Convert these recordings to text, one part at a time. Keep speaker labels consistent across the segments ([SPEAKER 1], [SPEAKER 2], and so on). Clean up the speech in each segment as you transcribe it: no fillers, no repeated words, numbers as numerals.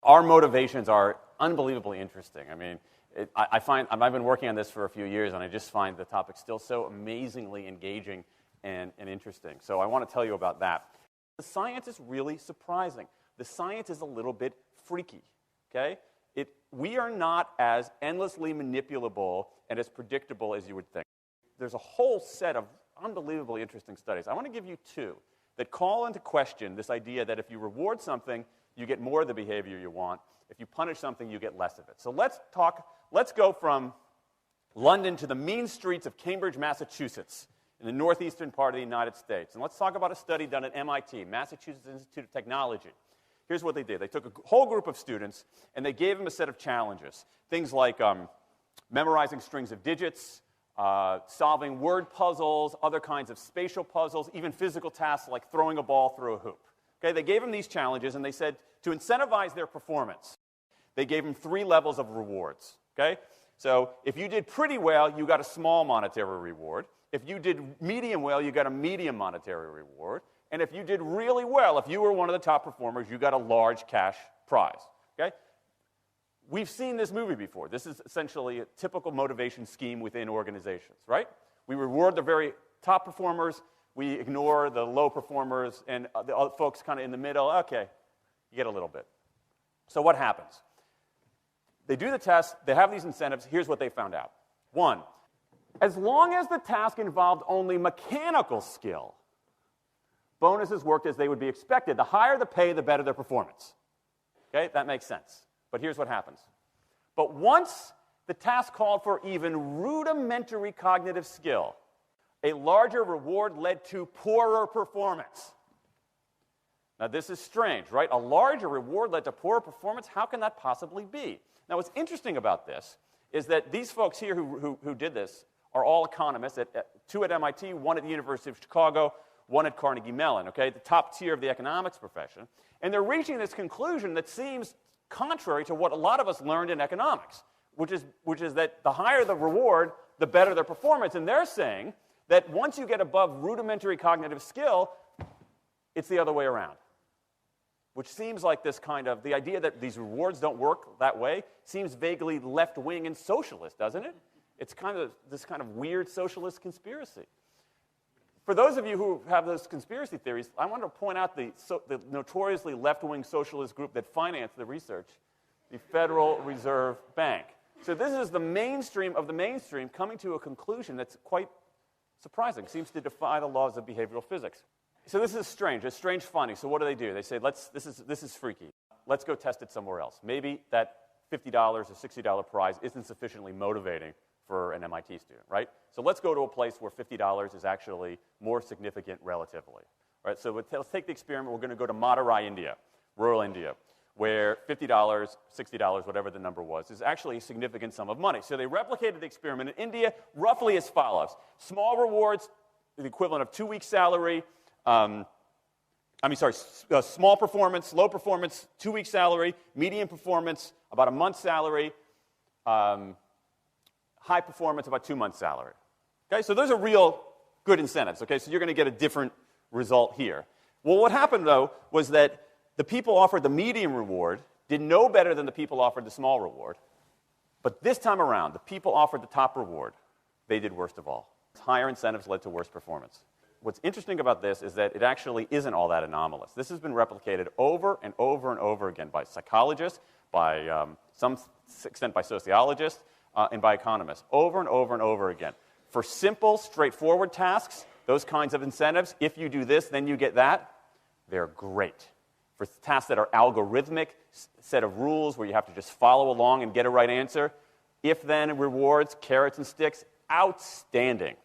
[SPEAKER 1] Our motivations are unbelievably interesting. I mean, I've been working on this for a few years, and I just find the topic still so amazingly engaging and interesting. So I want to tell you about that. The science is really surprising. The science is a little bit freaky, okay? We are not as endlessly manipulable and as predictable as you would think. There's a whole set of unbelievably interesting studies. I want to give you two that call into question this idea that if you reward something, you get more of the behavior you want. If you punish something, you get less of it. So let's go from London to the mean streets of Cambridge, Massachusetts, in the northeastern part of the United States. And let's talk about a study done at MIT, Massachusetts Institute of Technology. Here's what they did. They took a whole group of students, and they gave them a set of challenges. Things like memorizing strings of digits, solving word puzzles, other kinds of spatial puzzles, even physical tasks like throwing a ball through a hoop. Okay, they gave them these challenges, and they said to incentivize their performance, they gave them 3 levels of rewards. Okay? So if you did pretty well, you got a small monetary reward. If you did medium well, you got a medium monetary reward. And if you did really well, if you were one of the top performers, you got a large cash prize. Okay? We've seen this movie before. This is essentially a typical motivation scheme within organizations, right? We reward the very top performers, we ignore the low performers, and the other folks kind of in the middle. Okay, you get a little bit. So what happens? They do the test, they have these incentives. Here's what they found out. 1, as long as the task involved only mechanical skill, bonuses worked as they would be expected. The higher the pay, the better their performance. Okay, that makes sense. But here's what happens. But once the task called for even rudimentary cognitive skill, a larger reward led to poorer performance. Now, this is strange, right? A larger reward led to poorer performance? How can that possibly be? Now, what's interesting about this is that these folks here who did this are all economists, 2 at MIT, 1 at the University of Chicago, 1 at Carnegie Mellon, okay, the top tier of the economics profession. And they're reaching this conclusion that seems contrary to what a lot of us learned in economics, which is that the higher the reward, the better their performance. And they're saying that once you get above rudimentary cognitive skill, it's the other way around. Which seems like this kind of, the idea that these rewards don't work that way seems vaguely left-wing and socialist, doesn't it? It's kind of this kind of weird socialist conspiracy. For those of you who have those conspiracy theories, I want to point out the notoriously left-wing socialist group that financed the research, the Federal Reserve Bank. So this is the mainstream of the mainstream coming to a conclusion that's quite surprising, seems to defy the laws of behavioral physics. So this is strange. It's strange finding. So what do? They say, this is freaky. Let's go test it somewhere else. Maybe that $50 or $60 prize isn't sufficiently motivating for an MIT student, right? So let's go to a place where $50 is actually more significant relatively. Right? So let's take the experiment. We're going to go to Madurai, India, rural India, where $50, $60, whatever the number was, is actually a significant sum of money. So they replicated the experiment in India roughly as follows. Small rewards, the equivalent of 2 weeks' salary. Small performance, low performance, 2 weeks' salary. Medium performance, about a month's salary. High performance, about 2 months' salary. Okay, so those are real good incentives. Okay, so you're going to get a different result here. Well, what happened, though, was that the people offered the medium reward did no better than the people offered the small reward. But this time around, the people offered the top reward. They did worst of all. Higher incentives led to worse performance. What's interesting about this is that it actually isn't all that anomalous. This has been replicated over and over and over again by psychologists, by some extent by sociologists, and by economists, over and over and over again. For simple, straightforward tasks, those kinds of incentives, if you do this, then you get that, they're great. For tasks that are algorithmic, set of rules where you have to just follow along and get a right answer, if-then rewards, carrots and sticks, outstanding.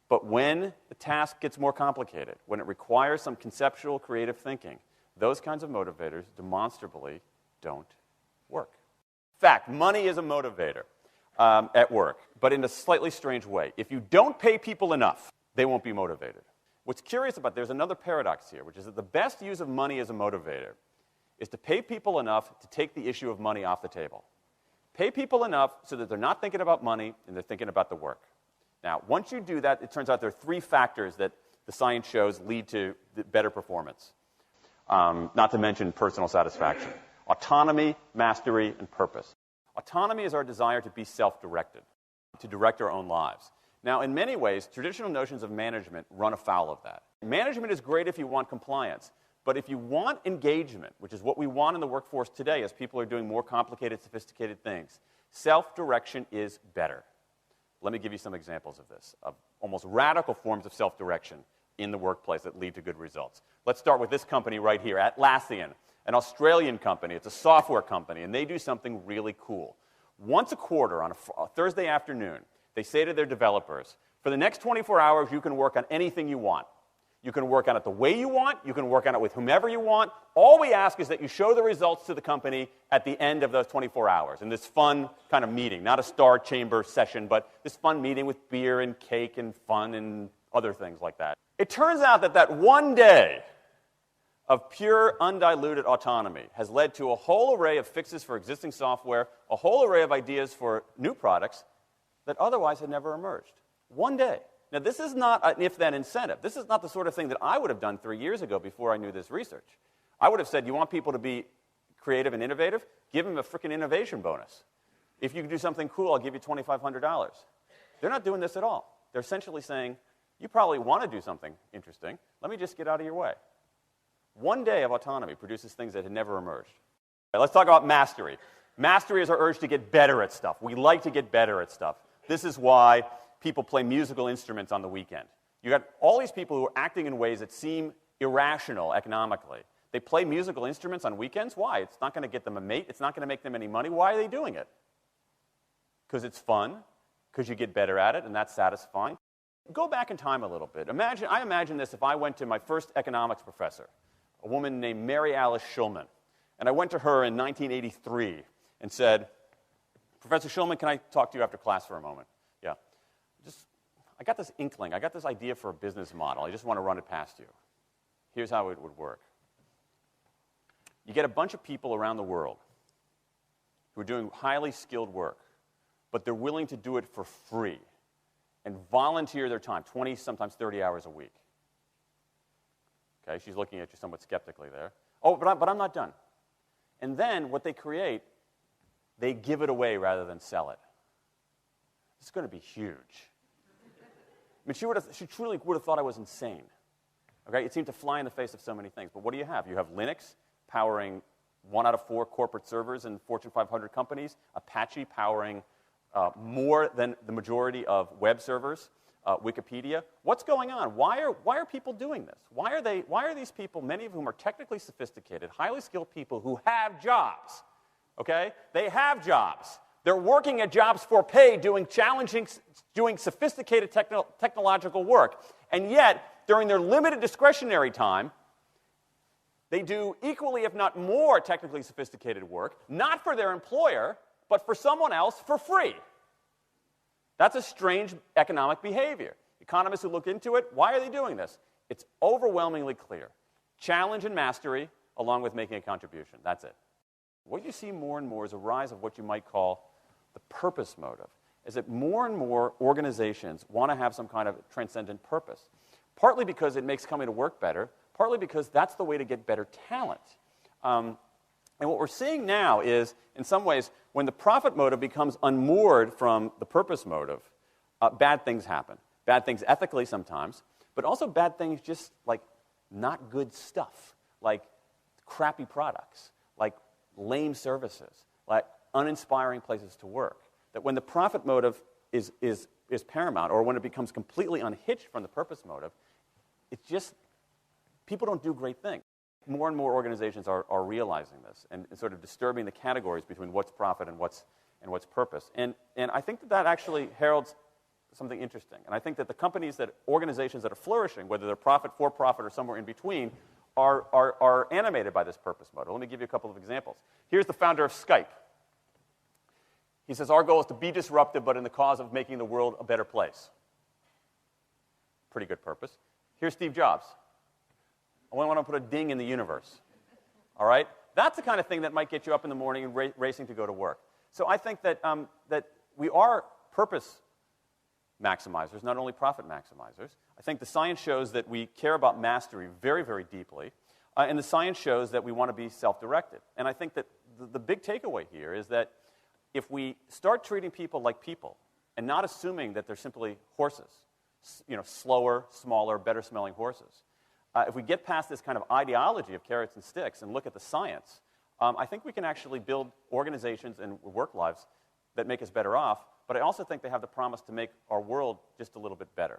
[SPEAKER 1] But when the task gets more complicated, when it requires some conceptual, creative thinking, those kinds of motivators demonstrably don't work. In fact, money is a motivator at work, but in a slightly strange way. If you don't pay people enough, they won't be motivated. What's curious about, there's another paradox here, which is that the best use of money as a motivator is to pay people enough to take the issue of money off the table. Pay people enough so that they're not thinking about money and they're thinking about the work. Now, once you do that, it turns out there are 3 factors that the science shows lead to better performance, not to mention personal satisfaction. Autonomy, mastery, and purpose. Autonomy is our desire to be self-directed, to direct our own lives. Now, in many ways, traditional notions of management run afoul of that. Management is great if you want compliance, but if you want engagement, which is what we want in the workforce today as people are doing more complicated, sophisticated things, self-direction is better. Let me give you some examples of this, of almost radical forms of self-direction in the workplace that lead to good results. Let's start with this company right here, Atlassian, an Australian company. It's a software company, and they do something really cool. Once a quarter, on a Thursday afternoon, they say to their developers, for the next 24 hours, you can work on anything you want. You can work on it the way you want. You can work on it with whomever you want. All we ask is that you show the results to the company at the end of those 24 hours in this fun kind of meeting, not a star chamber session, but this fun meeting with beer and cake and fun and other things like that. It turns out that that one day of pure, undiluted autonomy has led to a whole array of fixes for existing software, a whole array of ideas for new products that otherwise had never emerged. One day. Now, this is not an if-then incentive. This is not the sort of thing that I would have done 3 years ago before I knew this research. I would have said, you want people to be creative and innovative? Give them a freaking innovation bonus. If you can do something cool, I'll give you $2,500. They're not doing this at all. They're essentially saying, you probably want to do something interesting. Let me just get out of your way. One day of autonomy produces things that had never emerged. Right, let's talk about mastery. Mastery is our urge to get better at stuff. We like to get better at stuff. This is why people play musical instruments on the weekend. You got all these people who are acting in ways that seem irrational economically. They play musical instruments on weekends. Why? It's not going to get them a mate. It's not going to make them any money. Why are they doing it? Because it's fun, because you get better at it, and that's satisfying. Go back in time a little bit. I imagine this if I went to my first economics professor, a woman named Mary Alice Schulman, and I went to her in 1983 and said, Professor Schulman, can I talk to you after class for a moment? Yeah. I got this inkling. I got this idea for a business model. I just want to run it past you. Here's how it would work. You get a bunch of people around the world who are doing highly skilled work, but they're willing to do it for free and volunteer their time, 20, sometimes 30 hours a week. Okay, she's looking at you somewhat skeptically there. Oh, but I'm not done. And then what they create, they give it away rather than sell it. It's going to be huge. I mean, she truly would have thought I was insane. Okay, it seemed to fly in the face of so many things. But what do you have? You have Linux powering 1 out of 4 corporate servers in Fortune 500 companies, Apache powering more than the majority of web servers, Wikipedia. What's going on? Why are people doing this? Why are these people, many of whom are technically sophisticated, highly skilled people who have jobs? Okay, they have jobs. They're working at jobs for pay, doing sophisticated technological work. And yet, during their limited discretionary time, they do equally, if not more, technically sophisticated work, not for their employer, but for someone else for free. That's a strange economic behavior. Economists who look into it, why are they doing this? It's overwhelmingly clear. Challenge and mastery, along with making a contribution. That's it. What you see more and more is a rise of what you might call the purpose motive, is that more and more organizations want to have some kind of transcendent purpose, partly because it makes coming to work better, partly because that's the way to get better talent. And what we're seeing now is, in some ways, when the profit motive becomes unmoored from the purpose motive, bad things happen. Bad things ethically sometimes, but also bad things just like not good stuff, like crappy products, like lame services, like uninspiring places to work. That when the profit motive is paramount, or when it becomes completely unhitched from the purpose motive, it's just, people don't do great things. More and more organizations are realizing this and sort of disturbing the categories between what's profit and what's purpose. And I think that actually heralds something interesting. And I think that the organizations that are flourishing, whether they're profit, for profit, or somewhere in between, are animated by this purpose motive. Let me give you a couple of examples. Here's the founder of Skype. He says, our goal is to be disruptive, but in the cause of making the world a better place. Pretty good purpose. Here's Steve Jobs. I want to put a ding in the universe. All right? That's the kind of thing that might get you up in the morning and racing to go to work. So I think that we are purpose maximizers, not only profit maximizers. I think the science shows that we care about mastery very, very deeply. And the science shows that we want to be self-directed. And I think that the big takeaway here is that if we start treating people like people and not assuming that they're simply horses, slower, smaller, better-smelling horses, if we get past this kind of ideology of carrots and sticks and look at the science, I think we can actually build organizations and work lives that make us better off, but I also think they have the promise to make our world just a little bit better.